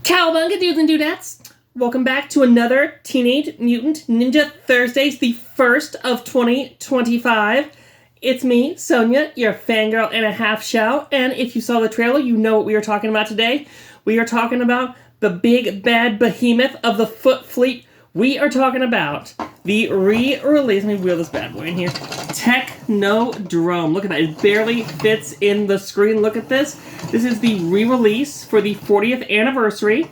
Cowabunga dudes and dudettes! Welcome back to another Teenage Mutant Ninja Thursdays, the first of 2025. It's me, Sonia, your fangirl and a half shell, and if you saw the trailer, you know what we are talking about today. We are talking about the big bad behemoth of the Foot Fleet. We are talking about the re-release, let me wheel this bad boy in here, TECHNODROME. Look at that, it barely fits in the screen. Look at this. This is the re-release for the 40th anniversary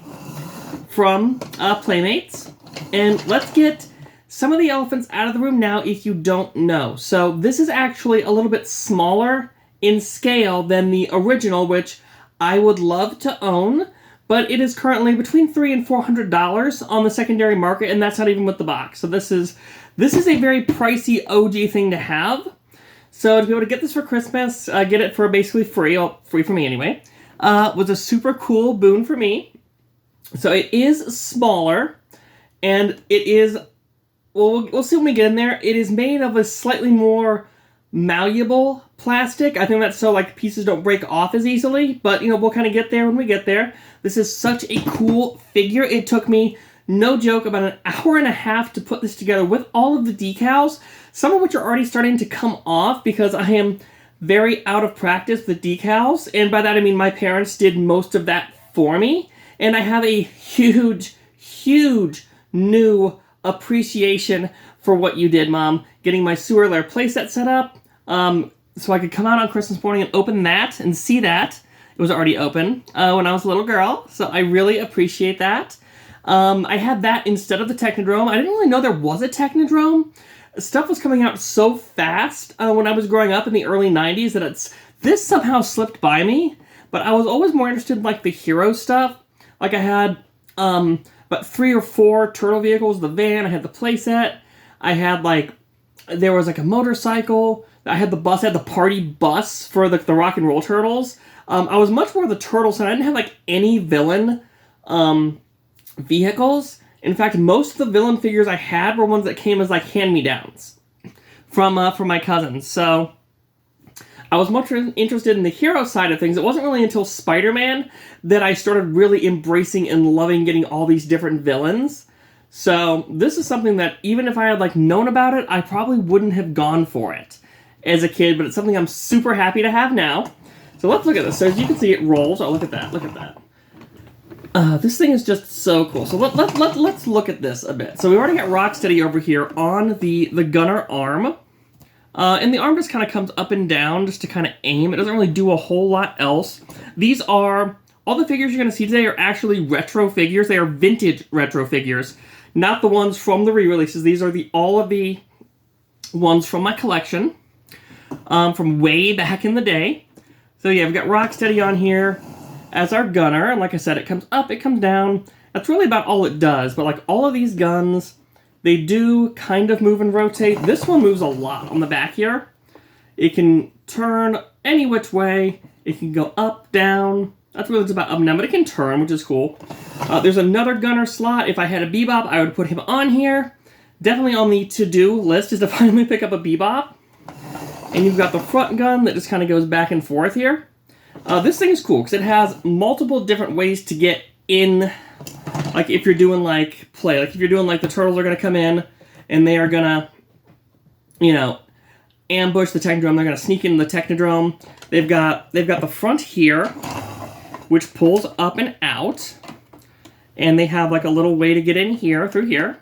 from Playmates. And let's get some of the elephants out of the room now if you don't know. So this is actually a little bit smaller in scale than the original, which I would love to own, but it is currently between $300 and $400 on the secondary market, and that's not even with the box. So this is a very pricey OG thing to have. So to be able to get this for Christmas, get it for basically free, free for me anyway, was a super cool boon for me. So it is smaller, and it is, well, we'll see when we get in there. It is made of a slightly more malleable plastic. I think that's so like pieces don't break off as easily, but you know, we'll kind of get there when we get there. This is such a cool figure. It took me, no joke, about an hour and a half to put this together with all of the decals, some of which are already starting to come off because I am very out of practice with decals, and by that I mean my parents did most of that for me, and I have a huge, huge new appreciation for what you did, Mom, getting my sewer lair playset set up, so I could come out on Christmas morning and open that and see that. It was already open when I was a little girl, so I really appreciate that. I had that instead of the Technodrome. I didn't really know there was a Technodrome. Stuff was coming out so fast when I was growing up in the early 90s that this somehow slipped by me, but I was always more interested in like the hero stuff. Like I had about 3 or 4 turtle vehicles, the van, I had the playset, I had like, there was like a motorcycle, I had the bus, I had the party bus for the rock and roll turtles. I was much more the turtle side. I didn't have like any villain vehicles. In fact, most of the villain figures I had were ones that came as like hand-me-downs from my cousins. So I was much interested in the hero side of things. It wasn't really until Spider-Man that I started really embracing and loving getting all these different villains. So this is something that even if I had like known about it, I probably wouldn't have gone for it as a kid, but it's something I'm super happy to have now. So let's look at this. So as you can see, it rolls. Oh, look at that. Look at that. This thing is just so cool. So let's look at this a bit. So we already got Rocksteady over here on the gunner arm. And the arm just kind of comes up and down just to kind of aim. It doesn't really do a whole lot else. These are, all the figures you're going to see today are actually retro figures. They are vintage retro figures, not the ones from the re-releases. These are all of the ones from my collection from way back in the day. So yeah, we've got Rocksteady on here as our gunner, and like I said, it comes up, it comes down. That's really about all it does, but like all of these guns, they do kind of move and rotate. This one moves a lot on the back here. It can turn any which way. It can go up, down. That's what it's about, up and down, but it can turn, which is cool. There's another gunner slot. If I had a Bebop, I would put him on here. Definitely on the to-do list is to finally pick up a Bebop. And you've got the front gun that just kind of goes back and forth here. This thing is cool because it has multiple different ways to get in. Like if you're doing like play, like if you're doing like the turtles are going to come in and they are going to, you know, ambush the Technodrome. They're going to sneak into the Technodrome. They've got the front here, which pulls up and out. And they have like a little way to get in here through here.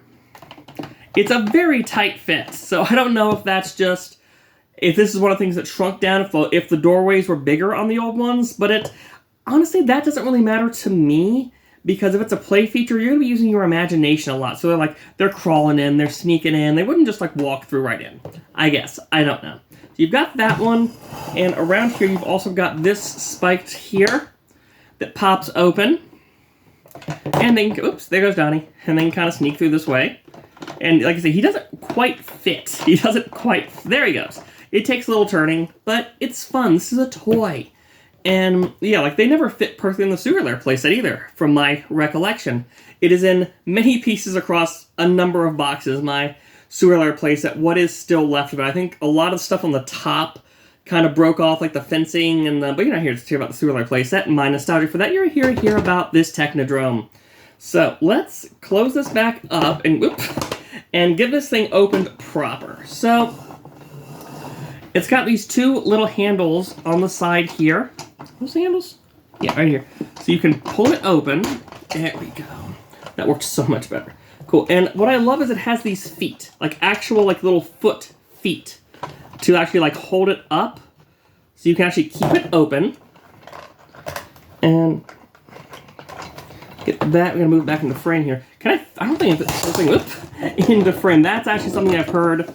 It's a very tight fit. So I don't know if that's just, if this is one of the things that shrunk down, if the doorways were bigger on the old ones, but honestly, that doesn't really matter to me, because if it's a play feature, you're going to be using your imagination a lot. So they're crawling in, they're sneaking in, they wouldn't just like walk through right in, I guess. I don't know. So you've got that one, and around here you've also got this spiked here that pops open, and then, oops, there goes Donnie, and then kind of sneak through this way. And like I said, he doesn't quite fit. He doesn't quite, there he goes. It takes a little turning, but it's fun. This is a toy. And yeah, like they never fit perfectly in the sewer lair playset either, from my recollection. It is in many pieces across a number of boxes, my sewer lair playset, what is still left of it. I think a lot of stuff on the top kind of broke off like the fencing and but you're not here to hear about the Super Light playset and my nostalgia for that. You're here to hear about this Technodrome. So let's close this back up and get this thing opened proper. So it's got these two little handles on the side here. What's the handles? Yeah, right here. So you can pull it open. There we go. That works so much better. Cool. And what I love is it has these feet, like actual like little foot feet to actually like hold it up. So you can actually keep it open. And get that. We're going to move it back into frame here. I don't think it's something into frame. That's actually something I've heard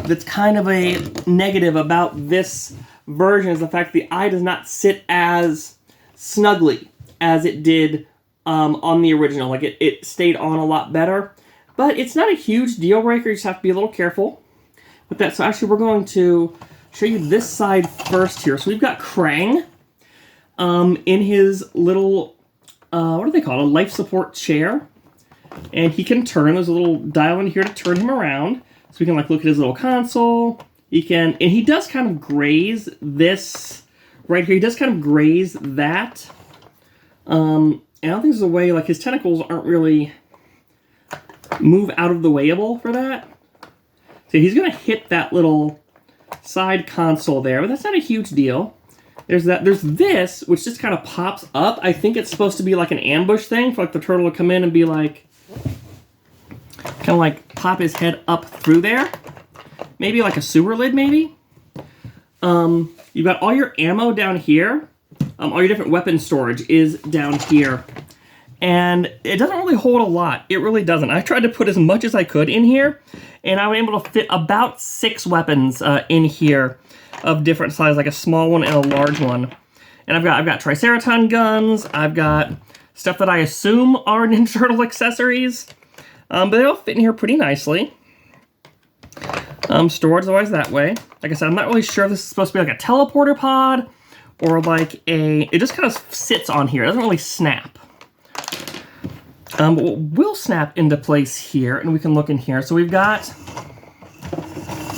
that's kind of a negative about this version is the fact the eye does not sit as snugly as it did on the original. Like it stayed on a lot better. But it's not a huge deal breaker. You just have to be a little careful with that. So actually we're going to show you this side first here. So we've got Krang in his little, what do they call it? A life support chair. And he can turn. There's a little dial in here to turn him around. So we can like look at his little console. And he does kind of graze this right here. He does kind of graze that. And I don't think there's a way, like his tentacles aren't really move out of the wayable for that. So he's going to hit that little side console there, but that's not a huge deal. There's that. There's this, which just kind of pops up. I think it's supposed to be like an ambush thing for like the turtle to come in and be like, kind of like pop his head up through there. Maybe like a sewer lid, maybe. You've got all your ammo down here. All your different weapon storage is down here. And it doesn't really hold a lot. It really doesn't. I tried to put as much as I could in here, and I was able to fit about 6 weapons in here of different sizes, like a small one and a large one. And I've got Triceraton guns. I've got stuff that I assume are Ninja Turtle accessories. But they all fit in here pretty nicely. Storage is always that way. Like I said, I'm not really sure if this is supposed to be like a teleporter pod or like it just kind of sits on here. It doesn't really snap. But what will snap into place here, and we can look in here. So we've got,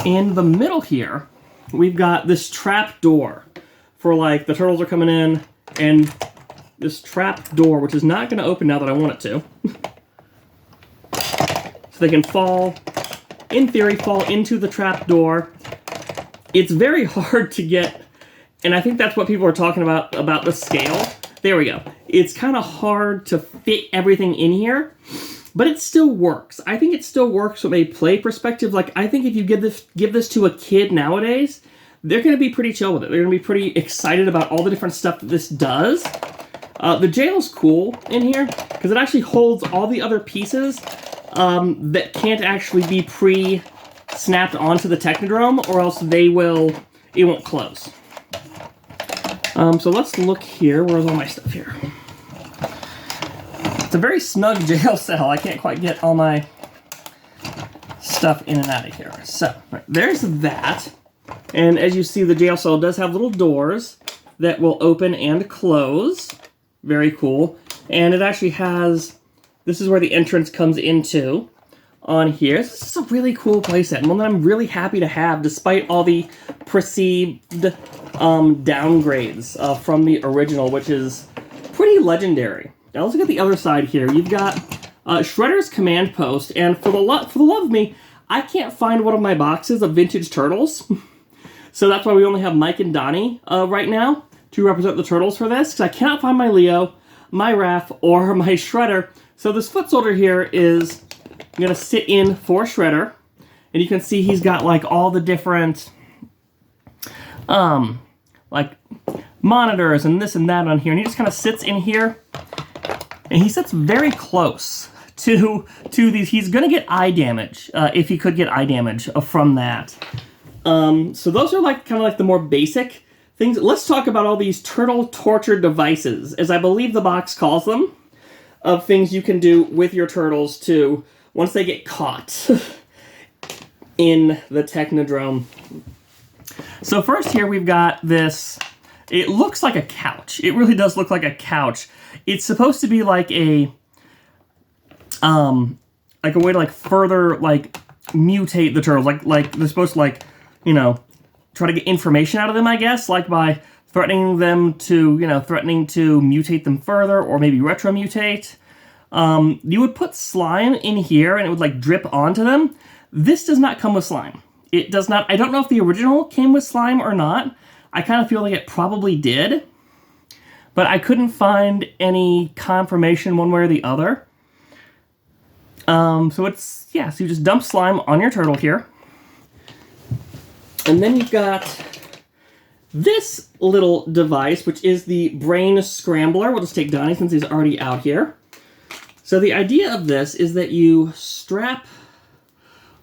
in the middle here, we've got this trap door for like the turtles are coming in, and this trap door, which is not going to open now that I want it to. So they can fall, in theory, fall into the trap door. It's very hard to get, and I think that's what people are talking about the scale. There we go. It's kind of hard to fit everything in here, but it still works. I think it still works from a play perspective. Like, I think if you give this to a kid nowadays, they're going to be pretty chill with it. They're going to be pretty excited about all the different stuff that this does. The jail's cool in here because it actually holds all the other pieces that can't actually be pre-snapped onto the Technodrome, or else it won't close. So let's look here. Where's all my stuff here? It's a very snug jail cell. I can't quite get all my stuff in and out of here. So, right, there's that. And as you see, the jail cell does have little doors that will open and close. Very cool. And it actually has, this is where the entrance comes into on here. This is a really cool playset, and one that I'm really happy to have, despite all the perceived downgrades from the original, which is pretty legendary. Now let's look at the other side here. You've got Shredder's Command Post, and for the love of me, I can't find one of my boxes of vintage Turtles. So that's why we only have Mike and Donnie right now to represent the Turtles for this, because I cannot find my Leo, my Raph, or my Shredder. So this foot soldier here is going to sit in for Shredder, and you can see he's got like all the different like monitors and this and that on here, and he just kind of sits in here, and he sits very close to these. He's going to get eye damage if he could get eye damage from that. So those are like kind of like the more basic things. Let's talk about all these turtle torture devices, as I believe the box calls them, of things you can do with your turtles to once they get caught in the Technodrome. So first here we've got this, it looks like a couch. It really does look like a couch. It's supposed to be like a way to like further like mutate the turtles. Like they're supposed to like, you know, try to get information out of them, I guess, like by threatening them to, threatening to mutate them further, or maybe retromutate. You would put slime in here, and it would, like, drip onto them. This does not come with slime. It does not. I don't know if the original came with slime or not. I kind of feel like it probably did, but I couldn't find any confirmation one way or the other. So you just dump slime on your turtle here. And then you've got this little device, which is the brain scrambler. We'll just take Donnie since he's already out here. So the idea of this is that you strap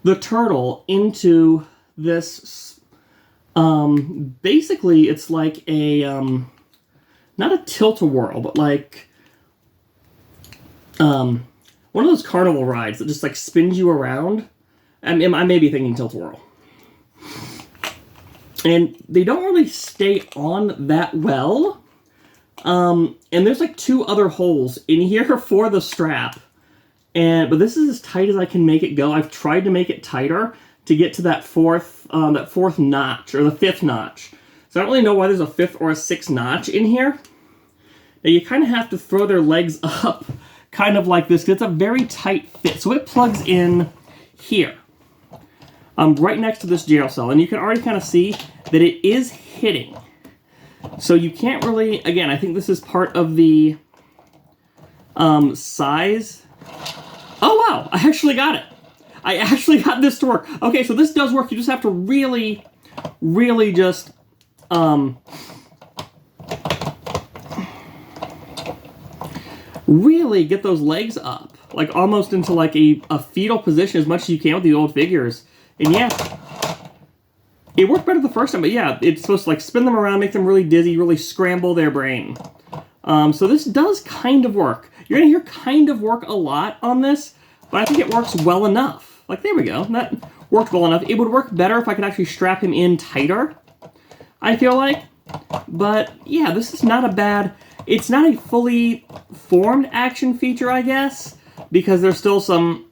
the turtle into this, basically it's like a, not a tilt-a-whirl, but like, one of those carnival rides that just like spins you around. I may be thinking tilt-a-whirl. And they don't really stay on that well. And there's like 2 other holes in here for the strap. But this is as tight as I can make it go. I've tried to make it tighter to get to that fourth notch, or the 5th notch. So I don't really know why there's a 5th or a 6th notch in here. Now you kind of have to throw their legs up kind of like this, because it's a very tight fit. So it plugs in here, right next to this jail cell. And you can already kind of see that it is hitting. So you can't really, again, I think this is part of the size. Oh, wow, I actually got it. I actually got this to work. Okay, so this does work. You just have to really, really just, really get those legs up, like almost into like a fetal position as much as you can with the old figures. And yeah, it worked better the first time, but yeah, it's supposed to like spin them around, make them really dizzy, really scramble their brain. So this does kind of work. You're gonna hear kind of work a lot on this, but I think it works well enough. Like, there we go. That worked well enough. It would work better if I could actually strap him in tighter, I feel like. But yeah, this is not a bad... It's not a fully formed action feature, I guess, because there's still some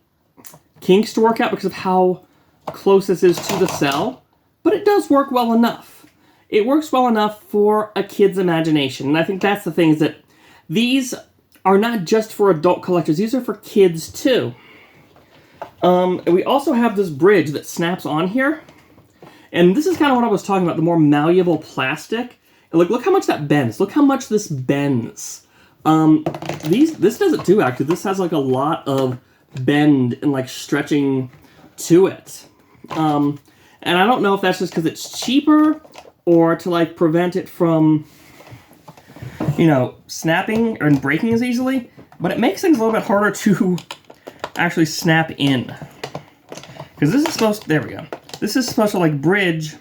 kinks to work out because of how close this is to the cell. But it does work well enough. It works well enough for a kid's imagination. And I think that's the thing, is that these are not just for adult collectors. These are for kids, too. And we also have this bridge that snaps on here. And this is kind of what I was talking about, the more malleable plastic. And look how much that bends. Look how much this bends. This does it too, actually. This has like a lot of bend and like stretching to it. And I don't know if that's just because it's cheaper or to like prevent it from, snapping or breaking as easily. But it makes things a little bit harder to actually snap in. Because this is supposed to, there we go. This is supposed to like bridge,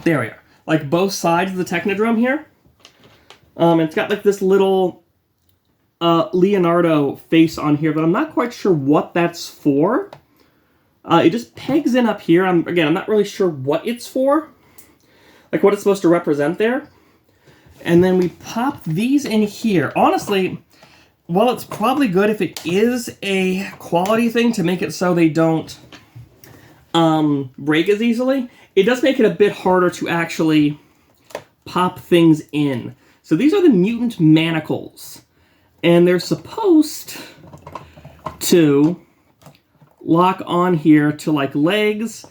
there we are, like both sides of the Technodrome here. It's got like this little Leonardo face on here, but I'm not quite sure what that's for. It just pegs in up here. I'm not really sure what it's for. Like what it's supposed to represent there. And then we pop these in here. Honestly, while it's probably good if it is a quality thing to make it so they don't break as easily, it does make it a bit harder to actually pop things in. So these are the mutant manacles. And they're supposed to lock on here to like legs.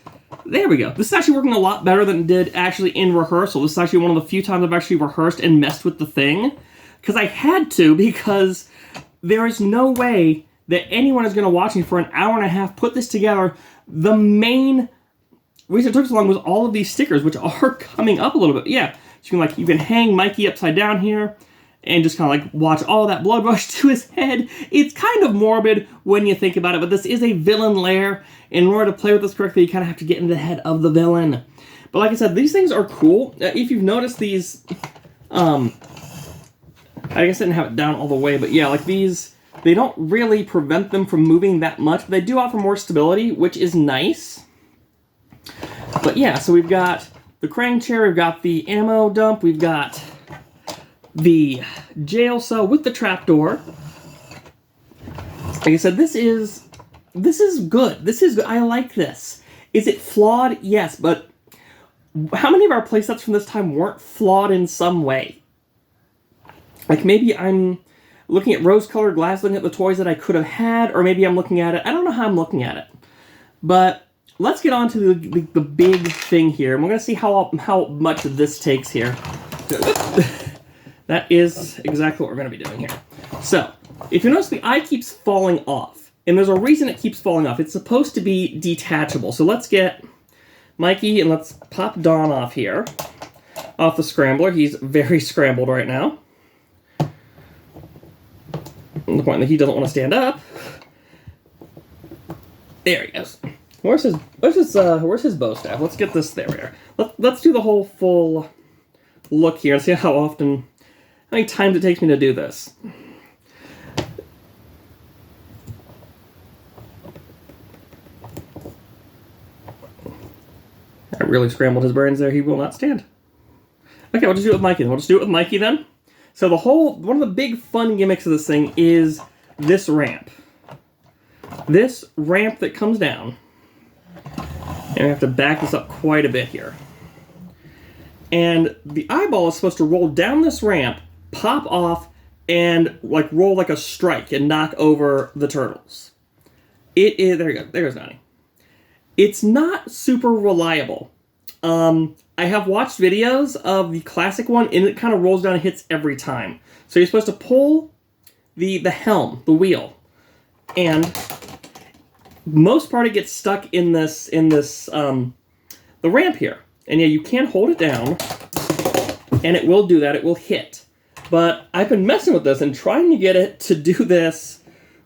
There we go. This is actually working a lot better than it did actually in rehearsal. This is actually one of the few times I've actually rehearsed and messed with the thing. Because I had to, because there is no way that anyone is going to watch me for an hour and a half put this together. The main reason it took so long was all of these stickers, which are coming up a little bit. Yeah, so you can hang Mikey upside down here and just kind of like watch all that blood rush to his head. It's kind of morbid when you think about it, but this is a villain lair. In order to play with this correctly, you kind of have to get into the head of the villain. But like I said, these things are cool. If you've noticed these, I guess I didn't have it down all the way, but yeah, like these, they don't really prevent them from moving that much, but they do offer more stability, which is nice. But yeah, so we've got the crank chair, we've got the ammo dump, we've got the jail cell with the trapdoor. Like I said, this is good. This is good. I like this. Is it flawed? Yes, but how many of our playsets from this time weren't flawed in some way? Like, maybe I'm looking at rose-colored glass, looking at the toys that I could have had, or maybe I'm looking at it. I don't know how I'm looking at it. But let's get on to the big thing here, and we're going to see how much this takes here. That is exactly what we're going to be doing here. So, if you notice, the eye keeps falling off, and there's a reason it keeps falling off. It's supposed to be detachable. So let's get Mikey, and let's pop Don off here, off the scrambler. He's very scrambled right now. The point that he doesn't want to stand up. There he goes. Where's his bow staff? Let's get this there. Let's do the whole full look here and see how many times it takes me to do this. I really scrambled his brains there. He will not stand. Okay, we'll just do it with Mikey then. We'll just do it with Mikey then. So one of the big fun gimmicks of this thing is this ramp. This ramp that comes down. And I have to back this up quite a bit here. And the eyeball is supposed to roll down this ramp, pop off, and like roll like a strike and knock over the turtles. It is, there you go, there's Nani. It's not super reliable. I have watched videos of the classic one, and it kind of rolls down and hits every time. So you're supposed to pull the helm, the wheel, and most part it gets stuck in this the ramp here. And yeah, you can hold it down, and it will do that. It will hit. But I've been messing with this and trying to get it to do this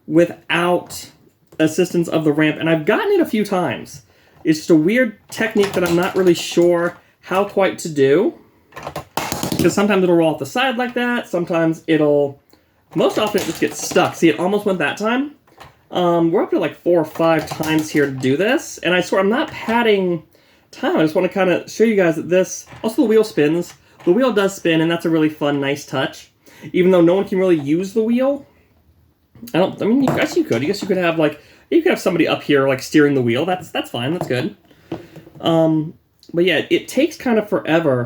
without assistance of the ramp, and I've gotten it a few times. It's just a weird technique that I'm not really sure how quite to do. Because sometimes it'll roll off the side like that. Sometimes most often it just gets stuck. See, it almost went that time. We're up to like 4 or 5 times here to do this. And I swear, I'm not padding time. I just want to kind of show you guys that this, also the wheel spins. The wheel does spin, and that's a really fun, nice touch. Even though no one can really use the wheel. I guess you could. I guess you could have you could have somebody up here like steering the wheel. That's fine. That's good. But yeah, it takes kind of forever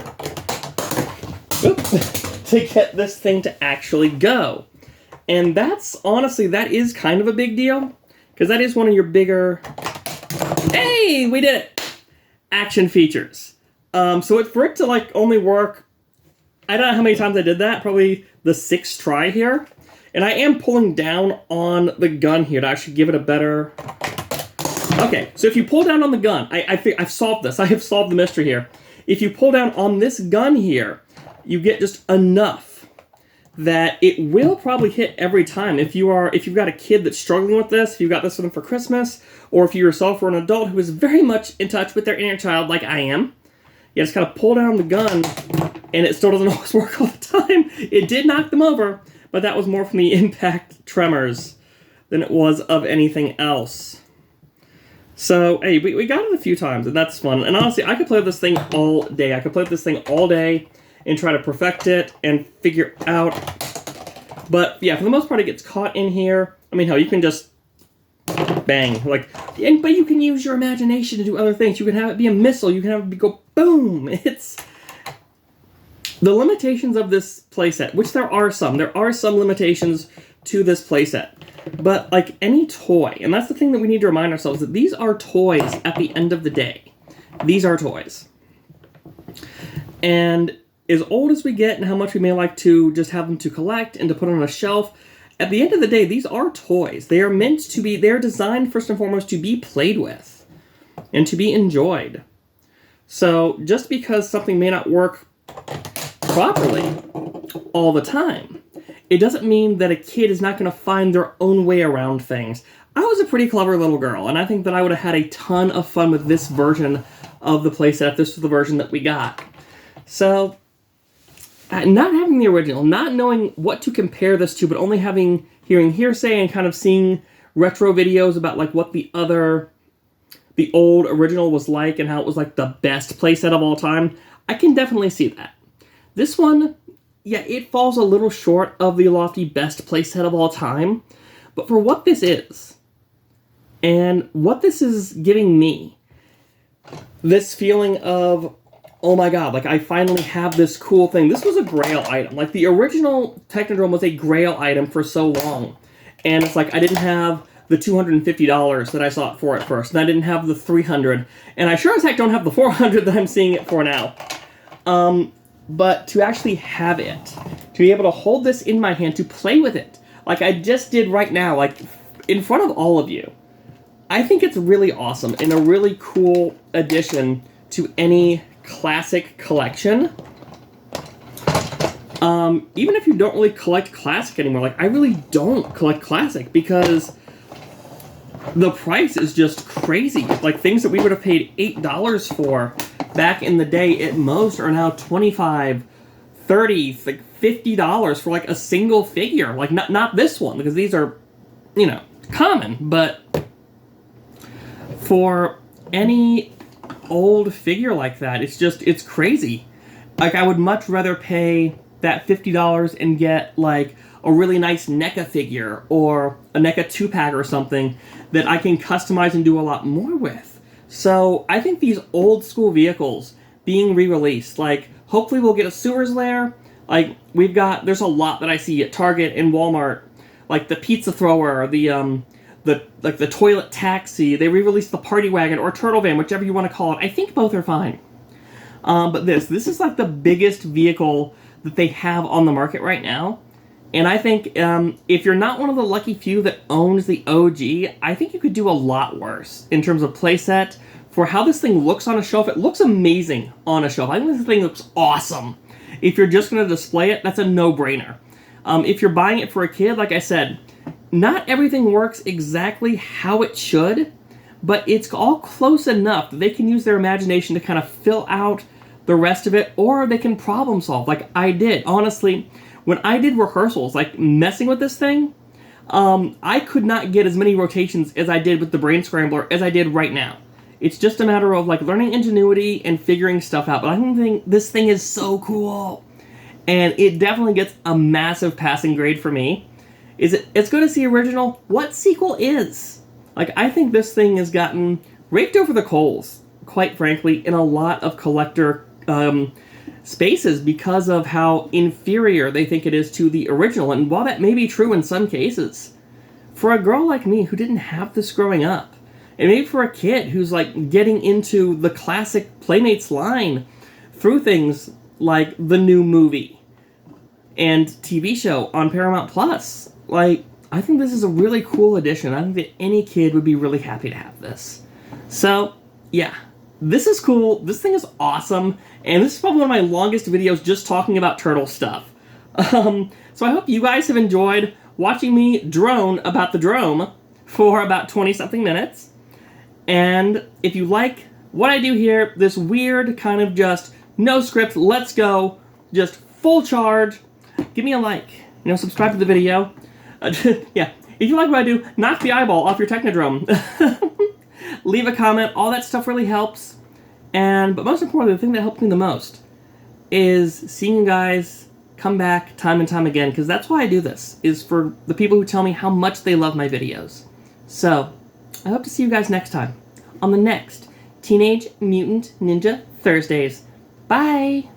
to get this thing to actually go. And honestly, that is kind of a big deal. Because that is one of your bigger... Hey, we did it! Action features. So for it to only work... I don't know how many times I did that. Probably the 6th try here. And I am pulling down on the gun here to actually give it a better... Okay, so if you pull down on the gun, I've solved this. I have solved the mystery here. If you pull down on this gun here, you get just enough that it will probably hit every time. If you've got a kid that's struggling with this, if you've got this for them for Christmas, or if you yourself are an adult who is very much in touch with their inner child like I am, you just kind of pull down the gun, and it still doesn't always work all the time. It did knock them over, but that was more from the impact tremors than it was of anything else. So, hey, we got it a few times, and that's fun. And honestly, I could play with this thing all day. I could play with this thing all day and try to perfect it and figure out. But, yeah, for the most part, it gets caught in here. I mean, hell, you can just bang. But you can use your imagination to do other things. You can have it be a missile. You can have it go boom. It's... The limitations of this playset, which there are some limitations to this playset. But like any toy, and that's the thing that we need to remind ourselves, that these are toys at the end of the day. These are toys. And as old as we get and how much we may like to just have them to collect and to put on a shelf, at the end of the day, these are toys. They are meant to be, they're designed first and foremost to be played with and to be enjoyed. So just because something may not work properly all the time, it doesn't mean that a kid is not going to find their own way around things. I was a pretty clever little girl, and I think that I would have had a ton of fun with this version of the playset if this was the version that we got. So, not having the original, not knowing what to compare this to, but only hearing hearsay and kind of seeing retro videos about what the old original was like and how it was the best playset of all time, I can definitely see that. This one... Yeah, it falls a little short of the lofty best playset of all time, but for what this is, and what this is giving me, this feeling of oh my god, like, I finally have this cool thing. This was a grail item. Like, the original Technodrome was a grail item for so long. And it's like, I didn't have the $250 that I saw it for at first, and I didn't have the $300, and I sure as heck don't have the $400 that I'm seeing it for now. But to actually have it, to be able to hold this in my hand, to play with it, like I just did right now, like, in front of all of you, I think it's really awesome and a really cool addition to any classic collection. Even if you don't really collect classic anymore, like, I really don't collect classic because the price is just crazy. Like, things that we would have paid $8 for back in the day at most are now $25, $30, like $50 for like a single figure. Like, not this one, because these are, you know, common, but for any old figure like that, it's crazy. Like, I would much rather pay that $50 and get like a really nice NECA figure or a NECA 2-pack or something that I can customize and do a lot more with. So I think these old school vehicles being re-released, like, hopefully we'll get a Sewers Lair. Like, there's a lot that I see at Target and Walmart, like the pizza thrower, the toilet taxi. They re-released the party wagon or turtle van, whichever you want to call it. I think both are fine. But this is like the biggest vehicle that they have on the market right now. And I think if you're not one of the lucky few that owns the OG, I think you could do a lot worse in terms of playset. For how this thing looks on a shelf, it looks amazing on a shelf. I think this thing looks awesome. If you're just going to display it, that's a no-brainer. If you're buying it for a kid, like I said, not everything works exactly how it should, but it's all close enough that they can use their imagination to kind of fill out the rest of it, or they can problem solve, like I did. Honestly, when I did rehearsals, like messing with this thing, I could not get as many rotations as I did with the Brain Scrambler as I did right now. It's just a matter of like learning ingenuity and figuring stuff out. But I think this thing is so cool, and it definitely gets a massive passing grade for me. It's good to see original. What sequel is? Like, I think this thing has gotten raked over the coals, quite frankly, in a lot of collector spaces because of how inferior they think it is to the original. And while that may be true in some cases, for a girl like me who didn't have this growing up, and maybe for a kid who's like getting into the classic Playmates line through things like the new movie and TV show on Paramount Plus, like, I think this is a really cool addition. I think that any kid would be really happy to have this. So, yeah. This is cool, this thing is awesome, and this is probably one of my longest videos just talking about turtle stuff. So I hope you guys have enjoyed watching me drone about the Drome for about 20-something minutes. And if you like what I do here, this weird kind of just no script, let's go, just full charge, give me a like, you know, subscribe to the video. Yeah, if you like what I do, knock the eyeball off your Technodrome. Leave a comment, all that stuff really helps. But most importantly, the thing that helped me the most is seeing you guys come back time and time again, because that's why I do this, is for the people who tell me how much they love my videos. So, I hope to see you guys next time on the next Teenage Mutant Ninja Thursdays. Bye!